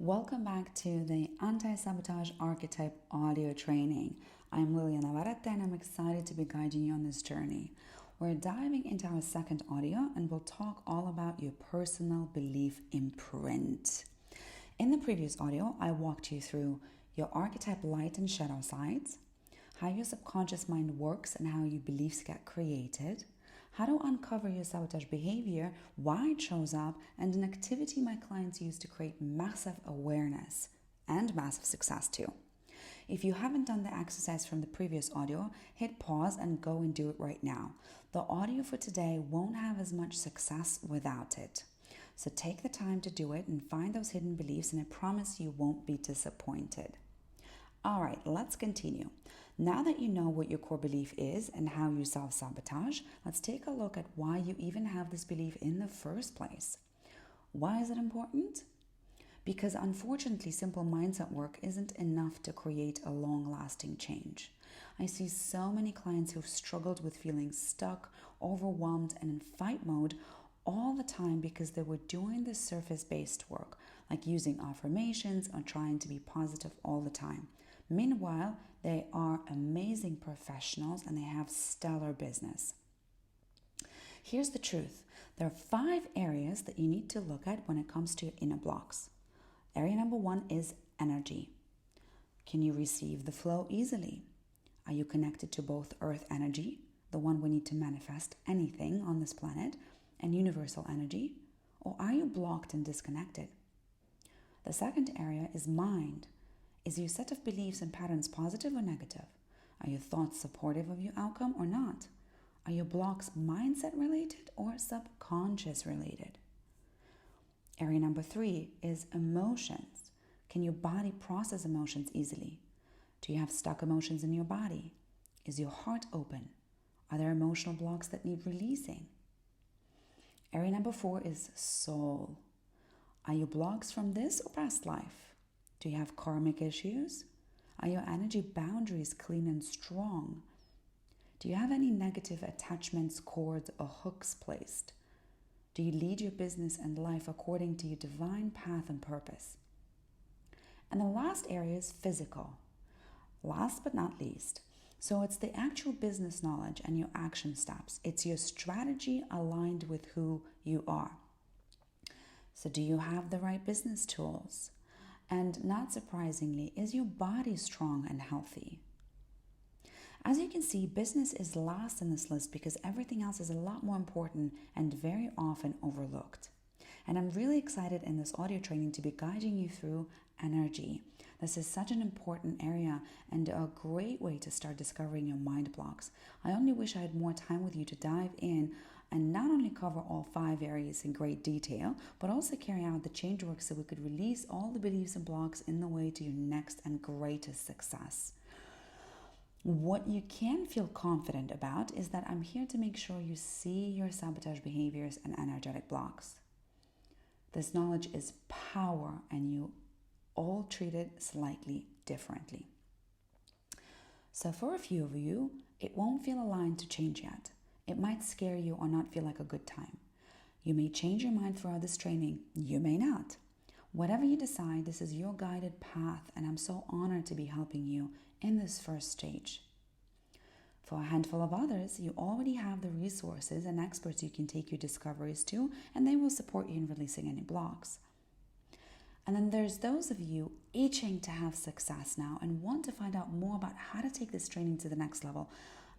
Welcome back to the Anti-Sabotage Archetype audio training. I'm Lilia Navarrete and I'm excited to be guiding you on this journey. We're diving into our second audio and we'll talk all about your personal belief imprint. In the previous audio, I walked you through your archetype light and shadow sides, how your subconscious mind works and how your beliefs get created, how to uncover your sabotage behavior, why it shows up, and an activity my clients use to create massive awareness and massive success too. If you haven't done the exercise from the previous audio, hit pause and go and do it right now. The audio for today won't have as much success without it. So take the time to do it and find those hidden beliefs, and I promise you won't be disappointed. All right, let's continue. Now that you know what your core belief is and how you self-sabotage, let's take a look at why you even have this belief in the first place. Why is it important? Because unfortunately, simple mindset work isn't enough to create a long-lasting change. I see so many clients who've struggled with feeling stuck, overwhelmed, and in fight mode all the time because they were doing the surface-based work, like using affirmations or trying to be positive all the time. Meanwhile, they are amazing professionals and they have stellar business. Here's the truth. There are 5 areas that you need to look at when it comes to your inner blocks. Area number 1 is energy. Can you receive the flow easily? Are you connected to both earth energy, the one we need to manifest anything on this planet, and universal energy? Or are you blocked and disconnected? The second area is mind. Is your set of beliefs and patterns positive or negative? Are your thoughts supportive of your outcome or not? Are your blocks mindset related or subconscious related? Area number 3 is emotions. Can your body process emotions easily? Do you have stuck emotions in your body? Is your heart open? Are there emotional blocks that need releasing? Area number 4 is soul. Are your blocks from this or past life? Do you have karmic issues? Are your energy boundaries clean and strong? Do you have any negative attachments, cords, or hooks placed? Do you lead your business and life according to your divine path and purpose? And the last area is physical. Last but not least. So it's the actual business knowledge and your action steps. It's your strategy aligned with who you are. So do you have the right business tools? And not surprisingly, is your body strong and healthy? As you can see, business is last in this list because everything else is a lot more important and very often overlooked. And I'm really excited in this audio training to be guiding you through energy. This is such an important area and a great way to start discovering your mind blocks. I only wish I had more time with you to dive in and not only cover all 5 areas in great detail, but also carry out the change work so we could release all the beliefs and blocks in the way to your next and greatest success. What you can feel confident about is that I'm here to make sure you see your sabotage behaviors and energetic blocks. This knowledge is power and you all treat it slightly differently. So for a few of you, it won't feel aligned to change yet. It might scare you or not feel like a good time. You may change your mind throughout this training. You may not. Whatever you decide, this is your guided path, and I'm so honored to be helping you in this first stage. For a handful of others, you already have the resources and experts you can take your discoveries to, and they will support you in releasing any blocks. And then there's those of you itching to have success now and want to find out more about how to take this training to the next level.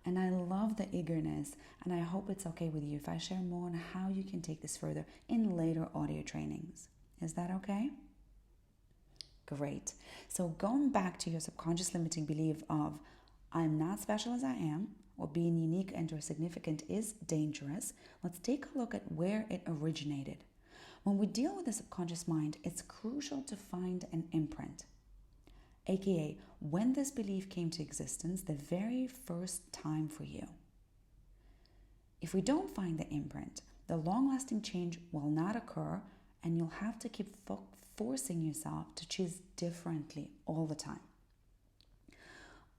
And I love the eagerness, and I hope it's okay with you if I share more on how you can take this further in later audio trainings. Is that okay? Great. So going back to your subconscious limiting belief of I'm not special as I am, or being unique and or significant is dangerous, let's take a look at where it originated. When we deal with the subconscious mind, it's crucial to find an imprint, aka when this belief came to existence the very first time for you. If we don't find the imprint, the long-lasting change will not occur, and you'll have to keep forcing yourself to choose differently all the time.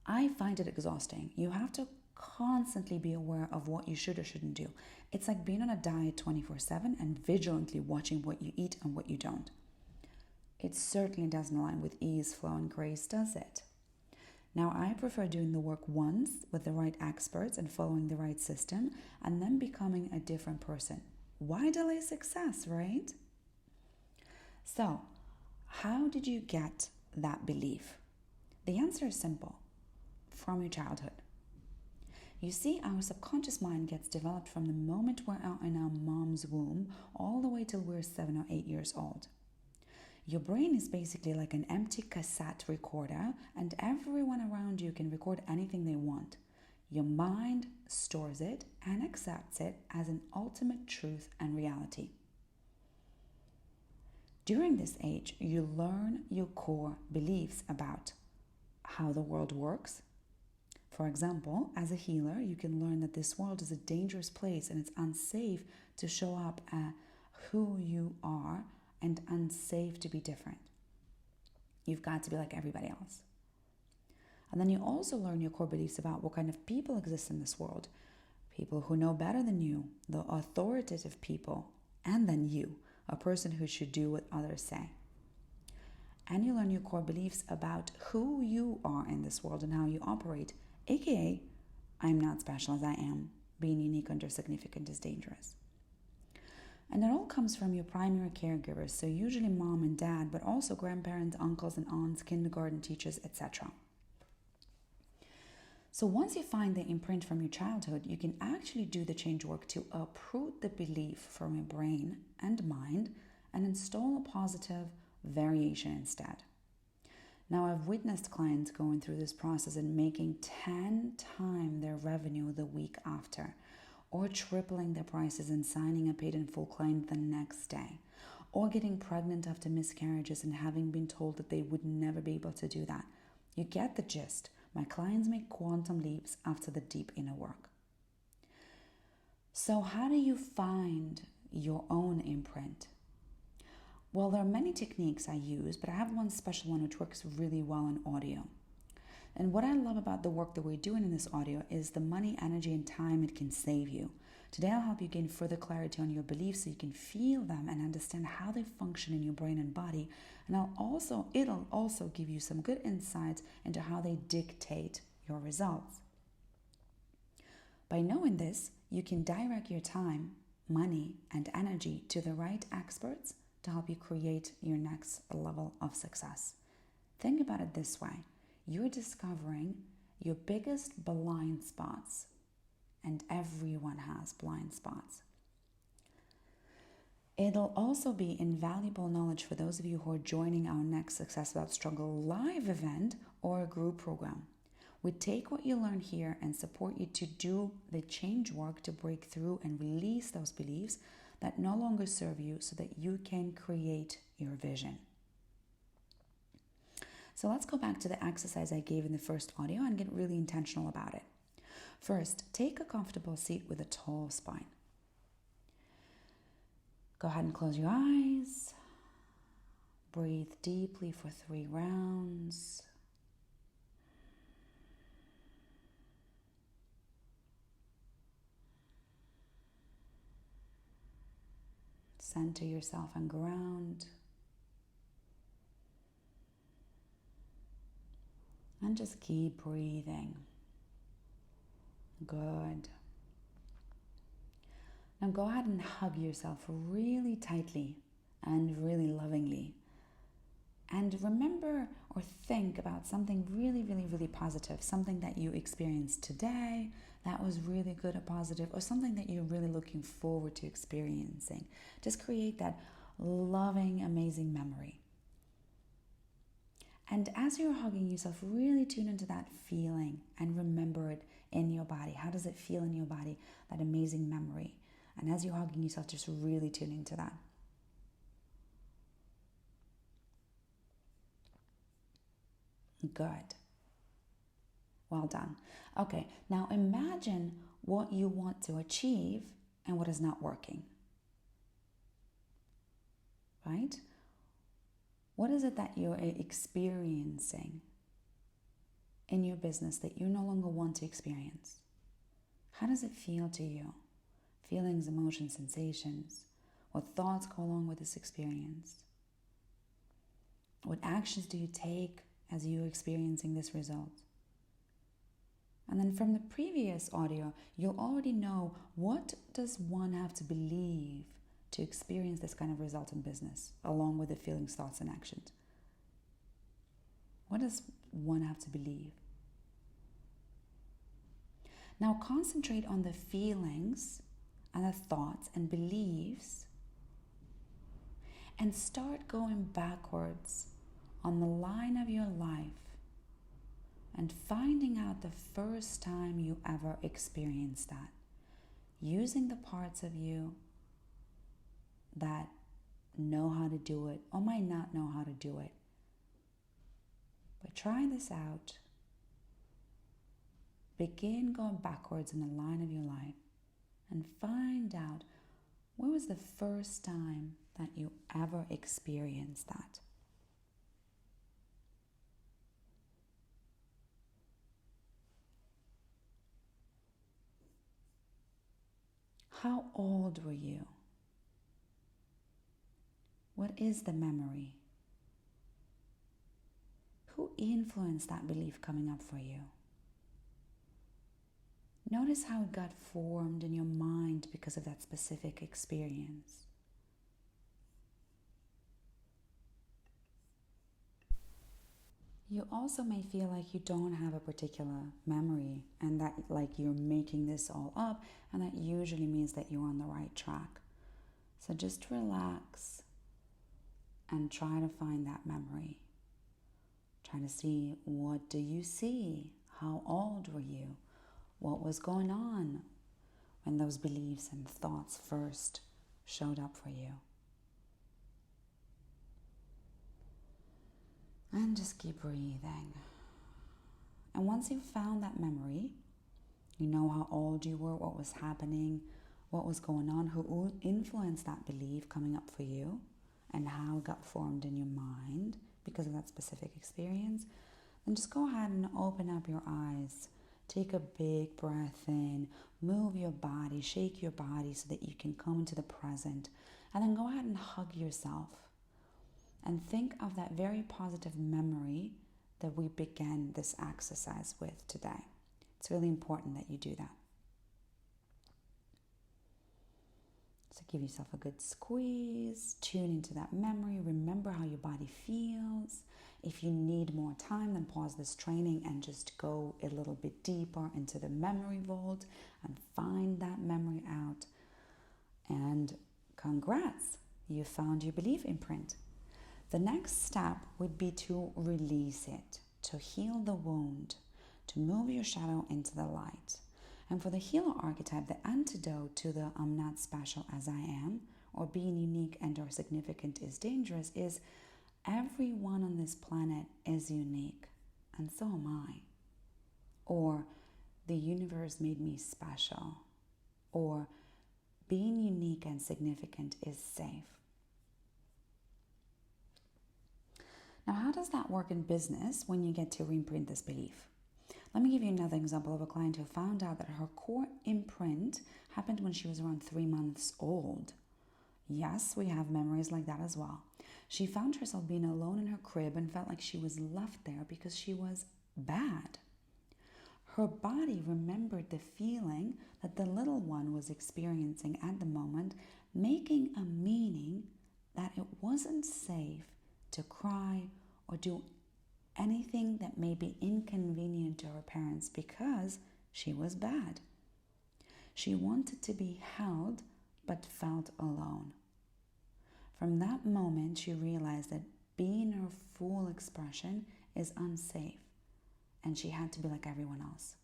I find it exhausting. You have to constantly be aware of what you should or shouldn't do. It's like being on a diet 24/7 and vigilantly watching what you eat and what you don't. It certainly doesn't align with ease, flow, and grace, does it? Now, I prefer doing the work once with the right experts and following the right system, and then becoming a different person. Why delay success, right? So, how did you get that belief? The answer is simple: from your childhood. You see, our subconscious mind gets developed from the moment we're out in our mom's womb all the way till we're 7 or 8 years old. Your brain is basically like an empty cassette recorder, and everyone around you can record anything they want. Your mind stores it and accepts it as an ultimate truth and reality. During this age, you learn your core beliefs about how the world works. For example, as a healer, you can learn that this world is a dangerous place and it's unsafe to show up as who you are and unsafe to be different. You've got to be like everybody else. And then you also learn your core beliefs about what kind of people exist in this world. People who know better than you, the authoritative people, and then you, a person who should do what others say. And you learn your core beliefs about who you are in this world and how you operate, aka, I'm not special as I am. Being unique under significant is dangerous. And it all comes from your primary caregivers, so usually mom and dad, but also grandparents, uncles and aunts, kindergarten teachers, etc. So once you find the imprint from your childhood, you can actually do the change work to uproot the belief from your brain and mind and install a positive variation instead. Now, I've witnessed clients going through this process and making 10 times their revenue the week after, or tripling their prices and signing a paid in full client the next day, or getting pregnant after miscarriages and having been told that they would never be able to do that. You get the gist. My clients make quantum leaps after the deep inner work. So how do you find your own imprint? Well, there are many techniques I use, but I have one special one which works really well in audio. And what I love about the work that we're doing in this audio is the money, energy, and time it can save you. Today, I'll help you gain further clarity on your beliefs so you can feel them and understand how they function in your brain and body. And it'll also give you some good insights into how they dictate your results. By knowing this, you can direct your time, money, and energy to the right experts to help you create your next level of success. Think about it this way. You're discovering your biggest blind spots, and everyone has blind spots. It'll also be invaluable knowledge for those of you who are joining our next Success Without Struggle live event or a group program. We take what you learn here and support you to do the change work to break through and release those beliefs that no longer serve you so that you can create your vision. So let's go back to the exercise I gave in the first audio and get really intentional about it. First, take a comfortable seat with a tall spine. Go ahead and close your eyes. Breathe deeply for 3 rounds. Center yourself on ground. And just keep breathing. Good. Now go ahead and hug yourself really tightly and really lovingly. And remember or think about something really, really, really positive, something that you experienced today that was really good or positive, or something that you're really looking forward to experiencing. Just create that loving, amazing memory. And as you're hugging yourself, really tune into that feeling and remember it in your body. How does it feel in your body, that amazing memory? And as you're hugging yourself, just really tune into that. Good. Well done. Okay, now imagine what you want to achieve and what is not working. Right? What is it that you're experiencing in your business that you no longer want to experience? How does it feel to you? Feelings, emotions, sensations. What thoughts go along with this experience? What actions do you take as you're experiencing this result? And then from the previous audio, you'll already know, what does one have to believe to experience this kind of result in business, along with the feelings, thoughts, and actions? What does one have to believe? Now concentrate on the feelings and the thoughts and beliefs, and start going backwards on the line of your life and finding out the first time you ever experienced that, using the parts of you that know how to do it or might not know how to do it. But try this out. Begin going backwards in the line of your life and find out, when was the first time that you ever experienced that? How old were you? What is the memory? Who influenced that belief coming up for you? Notice how it got formed in your mind because of that specific experience. You also may feel like you don't have a particular memory and that like you're making this all up, and that usually means that you're on the right track. So just relax and try to find that memory. Try to see, what do you see? How old were you? What was going on when those beliefs and thoughts first showed up for you? And just keep breathing. And once you've found that memory, you know how old you were, what was happening, what was going on, who influenced that belief coming up for you, and how it got formed in your mind because of that specific experience, then just go ahead and open up your eyes. Take a big breath in, move your body, shake your body so that you can come into the present, and then go ahead and hug yourself. And think of that very positive memory that we began this exercise with today. It's really important that you do that. So give yourself a good squeeze, tune into that memory, remember how your body feels. If you need more time, then pause this training and just go a little bit deeper into the memory vault and find that memory out. And congrats, you found your belief imprint. The next step would be to release it, to heal the wound, to move your shadow into the light. And for the healer archetype, the antidote to the I'm not special as I am, or being unique and or significant is dangerous, is everyone on this planet is unique, and so am I. Or the universe made me special. Or being unique and significant is safe. Now, how does that work in business when you get to reimprint this belief? Let me give you another example of a client who found out that her core imprint happened when she was around 3 months old. Yes, we have memories like that as well. She found herself being alone in her crib and felt like she was left there because she was bad. Her body remembered the feeling that the little one was experiencing at the moment, making a meaning that it wasn't safe to cry or do anything that may be inconvenient to her parents because she was bad. She wanted to be held but felt alone. From that moment, she realized that being her full expression is unsafe, and she had to be like everyone else.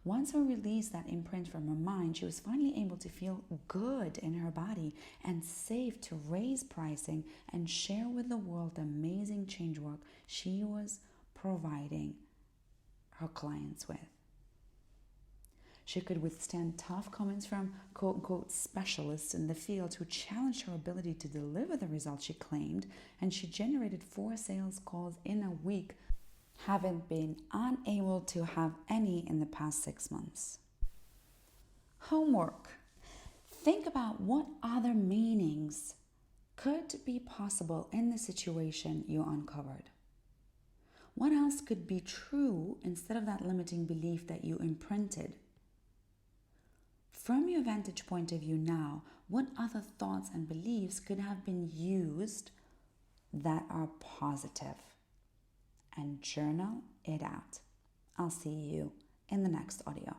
Once her released that imprint from her mind, she was finally able to feel good in her body and safe to raise pricing and share with the world the amazing change work she was providing her clients with. She could withstand tough comments from quote-unquote specialists in the field who challenged her ability to deliver the results she claimed, and she generated 4 sales calls in a week, having been unable to have any in the past 6 months. Homework. Think about what other meanings could be possible in the situation you uncovered? What else could be true instead of that limiting belief that you imprinted? From your vantage point of view now, what other thoughts and beliefs could have been used that are positive? And journal it out. I'll see you in the next audio.